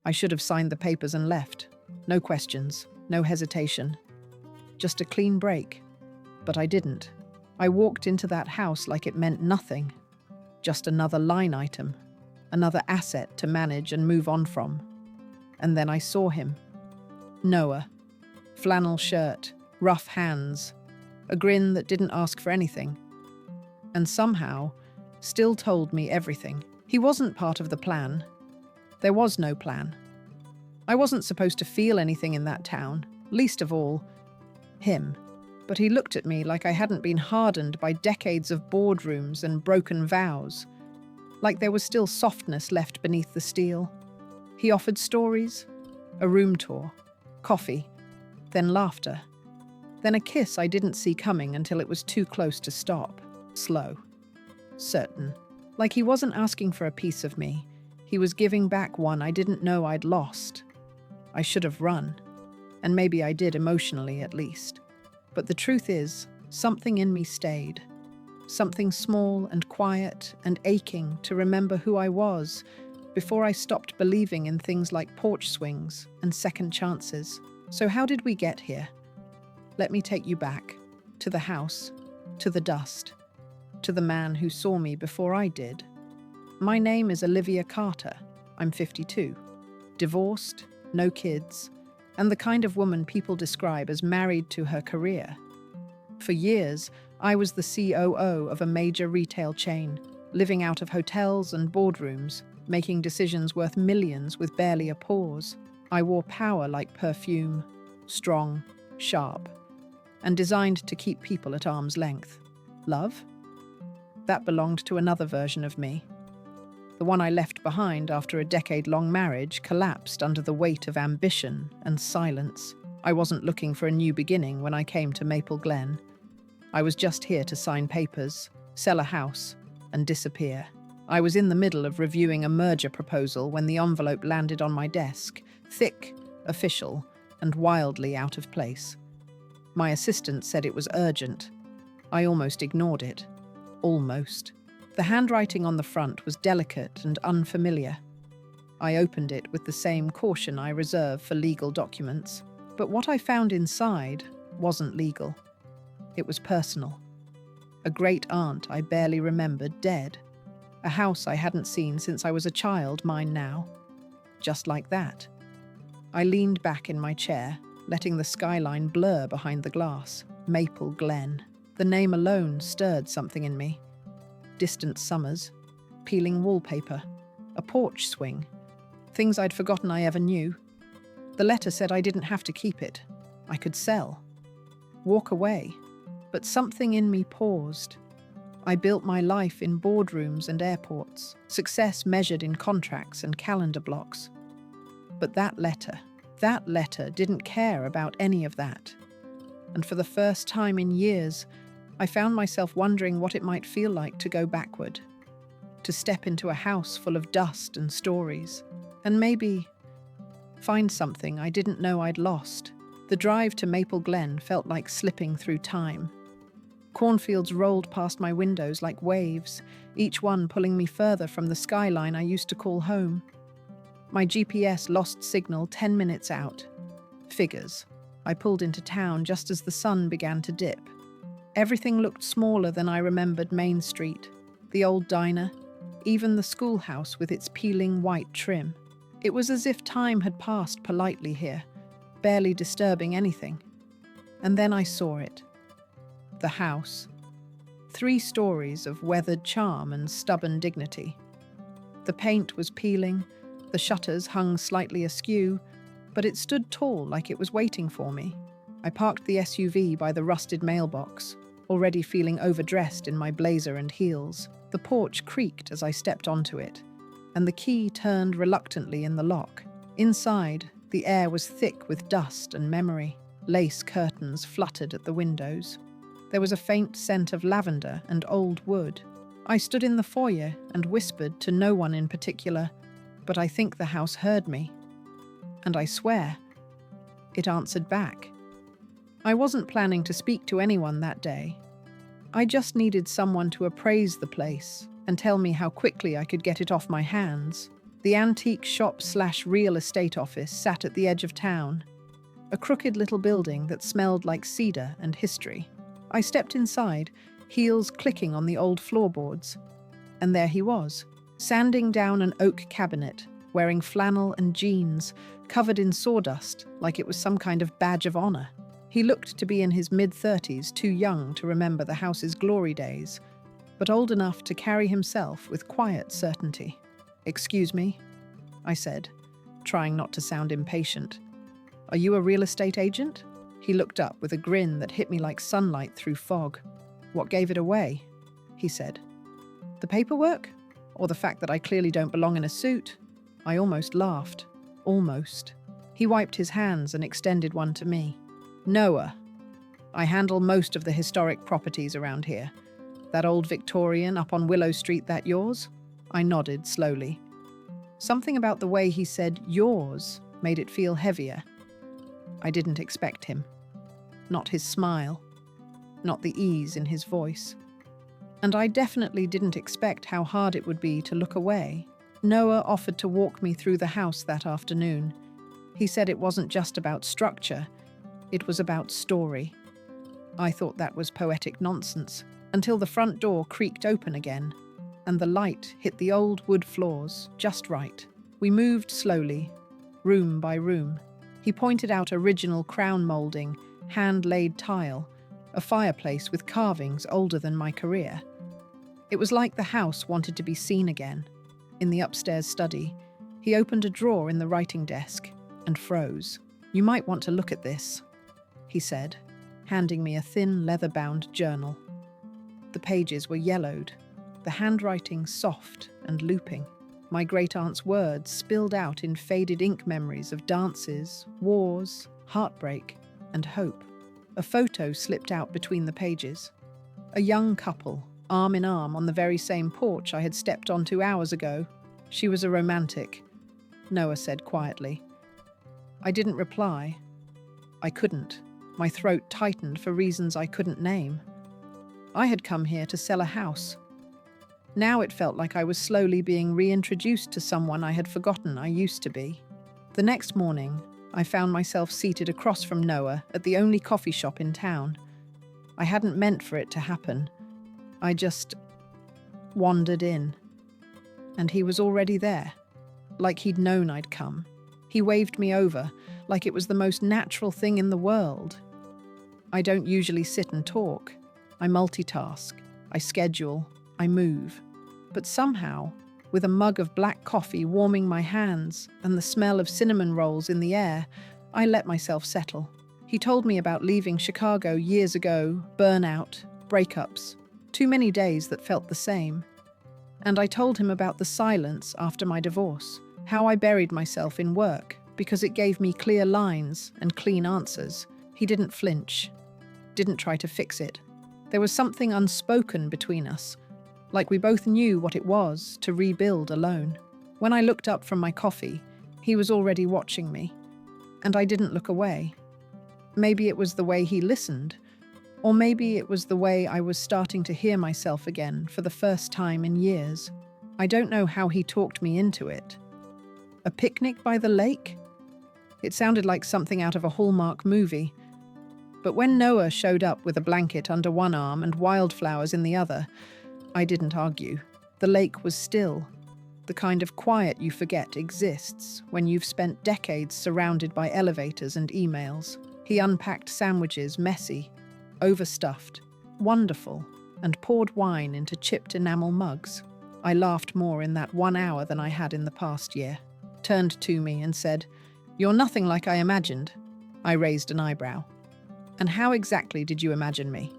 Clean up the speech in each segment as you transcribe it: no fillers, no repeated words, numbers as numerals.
I should have signed the papers and left. No questions, no hesitation. Just a clean break. But I didn't. I walked into that house like it meant nothing. Just another line item, another asset to manage and move on from. And then I saw him. Noah. Flannel shirt, rough hands, a grin that didn't ask for anything. And somehow, still told me everything. He wasn't part of the plan. There was no plan. I wasn't supposed to feel anything in that town, least of all, him. But he looked at me like I hadn't been hardened by decades of boardrooms and broken vows, like there was still softness left beneath the steel. He offered stories, a room tour, coffee, then laughter, then a kiss I didn't see coming until it was too close to stop, slow, certain. Like he wasn't asking for a piece of me, he was giving back one I didn't know I'd lost. I should have run, and maybe I did emotionally at least. But the truth is, something in me stayed. Something small and quiet and aching to remember who I was before I stopped believing in things like porch swings and second chances. So how did we get here? Let me take you back, to the house, to the dust, to the man who saw me before I did. My name is Olivia Carter. I'm 52, divorced, no kids, and the kind of woman people describe as married to her career. For years, I was the COO of a major retail chain, living out of hotels and boardrooms, making decisions worth millions with barely a pause. I wore power like perfume, strong, sharp, and designed to keep people at arm's length. Love? That belonged to another version of me. The one I left behind after a decade-long marriage collapsed under the weight of ambition and silence. I wasn't looking for a new beginning when I came to Maple Glen. I was just here to sign papers, sell a house, and disappear. I was in the middle of reviewing a merger proposal when the envelope landed on my desk, thick, official, and wildly out of place. My assistant said it was urgent. I almost ignored it. Almost. The handwriting on the front was delicate and unfamiliar. I opened it with the same caution I reserve for legal documents. But what I found inside wasn't legal. It was personal. A great aunt I barely remembered dead. A house I hadn't seen since I was a child, mine now. Just like that. I leaned back in my chair, letting the skyline blur behind the glass. Maple Glen. The name alone stirred something in me. Distant summers, peeling wallpaper, a porch swing, things I'd forgotten I ever knew. The letter said I didn't have to keep it. I could sell, walk away. But something in me paused. I built my life in boardrooms and airports, success measured in contracts and calendar blocks. But that letter didn't care about any of that. And for the first time in years, I found myself wondering what it might feel like to go backward, to step into a house full of dust and stories, and maybe find something I didn't know I'd lost. The drive to Maple Glen felt like slipping through time. Cornfields rolled past my windows like waves, each one pulling me further from the skyline I used to call home. My GPS lost signal 10 minutes out. Figures. I pulled into town just as the sun began to dip. Everything looked smaller than I remembered Main Street, the old diner, even the schoolhouse with its peeling white trim. It was as if time had passed politely here, barely disturbing anything. And then I saw it. The house. 3 stories of weathered charm and stubborn dignity. The paint was peeling, the shutters hung slightly askew, but it stood tall like it was waiting for me. I parked the SUV by the rusted mailbox, already feeling overdressed in my blazer and heels. The porch creaked as I stepped onto it, and the key turned reluctantly in the lock. Inside, the air was thick with dust and memory. Lace curtains fluttered at the windows. There was a faint scent of lavender and old wood. I stood in the foyer and whispered to no one in particular, but I think the house heard me. And I swear, it answered back. I wasn't planning to speak to anyone that day. I just needed someone to appraise the place and tell me how quickly I could get it off my hands. The antique shop/real estate office sat at the edge of town, a crooked little building that smelled like cedar and history. I stepped inside, heels clicking on the old floorboards, and there he was, sanding down an oak cabinet, wearing flannel and jeans, covered in sawdust like it was some kind of badge of honor. He looked to be in his mid-30s, too young to remember the house's glory days, but old enough to carry himself with quiet certainty. "Excuse me," I said, trying not to sound impatient. "Are you a real estate agent?" He looked up with a grin that hit me like sunlight through fog. "What gave it away?" he said. "The paperwork? Or the fact that I clearly don't belong in a suit?" I almost laughed. Almost. He wiped his hands and extended one to me. "Noah. I handle most of the historic properties around here. That old Victorian up on Willow Street, that yours?" I nodded slowly. Something about the way he said yours made it feel heavier. I didn't expect him. Not his smile. Not the ease in his voice. And I definitely didn't expect how hard it would be to look away. Noah offered to walk me through the house that afternoon. He said it wasn't just about structure, it was about story. I thought that was poetic nonsense, until the front door creaked open again, and the light hit the old wood floors just right. We moved slowly, room by room. He pointed out original crown molding, hand-laid tile, a fireplace with carvings older than my career. It was like the house wanted to be seen again. In the upstairs study, he opened a drawer in the writing desk and froze. "You might want to look at this," he said, handing me a thin leather-bound journal. The pages were yellowed, the handwriting soft and looping. My great-aunt's words spilled out in faded ink memories of dances, wars, heartbreak, and hope. A photo slipped out between the pages. A young couple, arm in arm on the very same porch I had stepped onto hours ago. "She was a romantic," Noah said quietly. I didn't reply. I couldn't. My throat tightened for reasons I couldn't name. I had come here to sell a house. Now it felt like I was slowly being reintroduced to someone I had forgotten I used to be. The next morning, I found myself seated across from Noah at the only coffee shop in town. I hadn't meant for it to happen. I just wandered in. And he was already there, like he'd known I'd come. He waved me over, like it was the most natural thing in the world. I don't usually sit and talk. I multitask, I schedule, I move. But somehow, with a mug of black coffee warming my hands and the smell of cinnamon rolls in the air, I let myself settle. He told me about leaving Chicago years ago, burnout, breakups, too many days that felt the same. And I told him about the silence after my divorce, how I buried myself in work because it gave me clear lines and clean answers. He didn't flinch, didn't try to fix it. There was something unspoken between us, like we both knew what it was to rebuild alone. When I looked up from my coffee, he was already watching me, and I didn't look away. Maybe it was the way he listened, or maybe it was the way I was starting to hear myself again for the first time in years. I don't know how he talked me into it. A picnic by the lake? It sounded like something out of a Hallmark movie. But when Noah showed up with a blanket under one arm and wildflowers in the other, I didn't argue. The lake was still, the kind of quiet you forget exists when you've spent decades surrounded by elevators and emails. He unpacked sandwiches, messy, overstuffed, wonderful, and poured wine into chipped enamel mugs. I laughed more in that 1 hour than I had in the past year. Turned to me and said, "You're nothing like I imagined." I raised an eyebrow. "And how exactly did you imagine me?"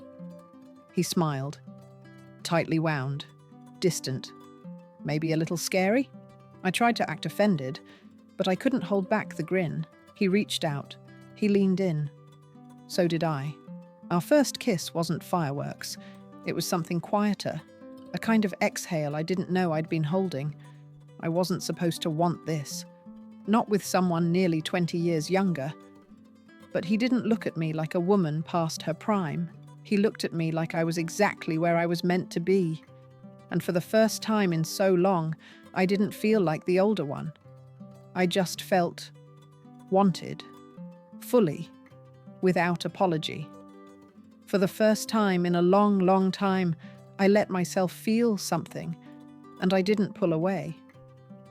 He smiled. Tightly wound, distant, maybe a little scary. I tried to act offended, but I couldn't hold back the grin. He reached out. He leaned in. So did I. Our first kiss wasn't fireworks. It was something quieter, a kind of exhale I didn't know I'd been holding. I wasn't supposed to want this. Not with someone nearly 20 years younger. But he didn't look at me like a woman past her prime. He looked at me like I was exactly where I was meant to be. And for the first time in so long, I didn't feel like the older one. I just felt wanted, fully, without apology. For the first time in a long, long time, I let myself feel something, and I didn't pull away.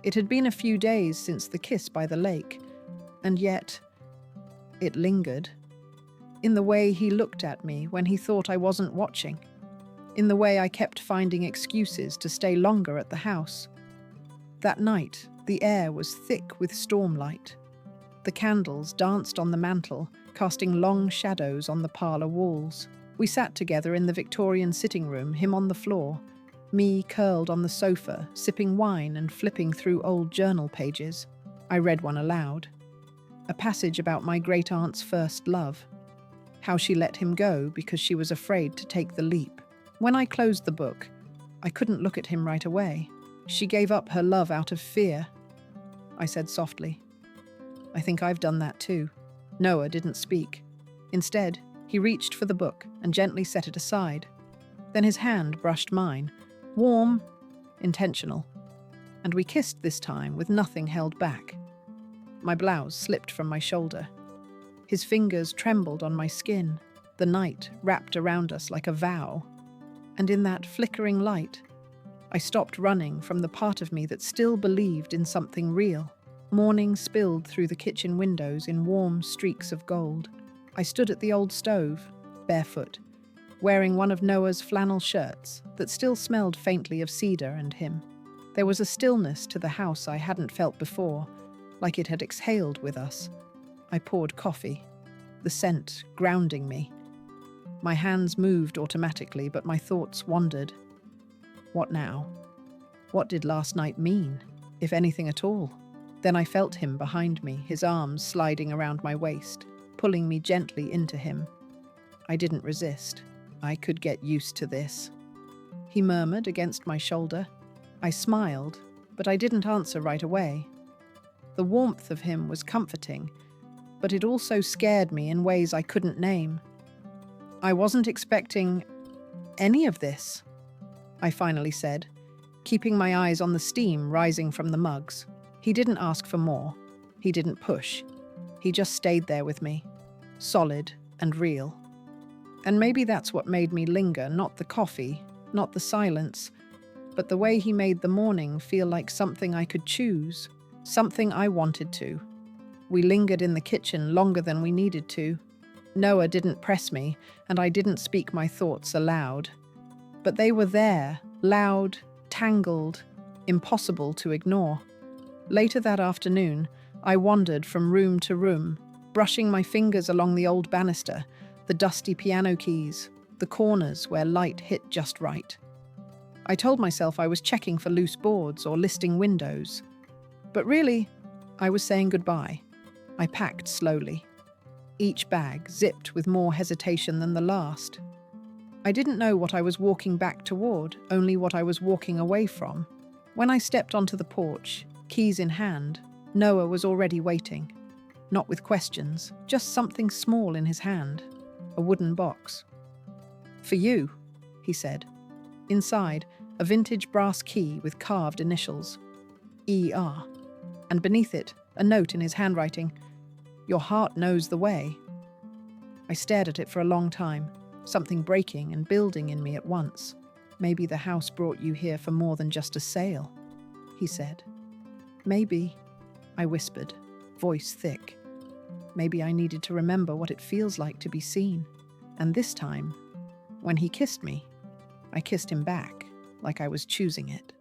It had been a few days since the kiss by the lake, and yet it lingered. In the way he looked at me when he thought I wasn't watching. In the way I kept finding excuses to stay longer at the house. That night, the air was thick with stormlight. The candles danced on the mantel, casting long shadows on the parlour walls. We sat together in the Victorian sitting room, him on the floor, me curled on the sofa, sipping wine and flipping through old journal pages. I read one aloud. A passage about my great-aunt's first love. How she let him go because she was afraid to take the leap. When I closed the book, I couldn't look at him right away. She gave up her love out of fear, I said softly. I think I've done that too. Noah didn't speak. Instead, he reached for the book and gently set it aside. Then his hand brushed mine, warm, intentional. And we kissed this time with nothing held back. My blouse slipped from my shoulder. His fingers trembled on my skin. The night wrapped around us like a vow. And in that flickering light, I stopped running from the part of me that still believed in something real. Morning spilled through the kitchen windows in warm streaks of gold. I stood at the old stove, barefoot, wearing one of Noah's flannel shirts that still smelled faintly of cedar and him. There was a stillness to the house I hadn't felt before, like it had exhaled with us. I poured coffee, the scent grounding me. My hands moved automatically, but my thoughts wandered. What now? What did last night mean, if anything at all? Then I felt him behind me, his arms sliding around my waist, pulling me gently into him. I didn't resist. I could get used to this. He murmured against my shoulder. I smiled, but I didn't answer right away. The warmth of him was comforting, but it also scared me in ways I couldn't name. I wasn't expecting any of this, I finally said, keeping my eyes on the steam rising from the mugs. He didn't ask for more. He didn't push. He just stayed there with me, solid and real. And maybe that's what made me linger, not the coffee, not the silence, but the way he made the morning feel like something I could choose, something I wanted to. We lingered in the kitchen longer than we needed to. Noah didn't press me, and I didn't speak my thoughts aloud. But they were there, loud, tangled, impossible to ignore. Later that afternoon, I wandered from room to room, brushing my fingers along the old banister, the dusty piano keys, the corners where light hit just right. I told myself I was checking for loose boards or listing windows. But really, I was saying goodbye. I packed slowly. Each bag zipped with more hesitation than the last. I didn't know what I was walking back toward, only what I was walking away from. When I stepped onto the porch, keys in hand, Noah was already waiting. Not with questions, just something small in his hand. A wooden box. "For you," he said. Inside, a vintage brass key with carved initials. E.R. And beneath it, a note in his handwriting. "Your heart knows the way." I stared at it for a long time, something breaking and building in me at once. "Maybe the house brought you here for more than just a sale," he said. "Maybe," I whispered, voice thick. Maybe I needed to remember what it feels like to be seen. And this time, when he kissed me, I kissed him back, like I was choosing it.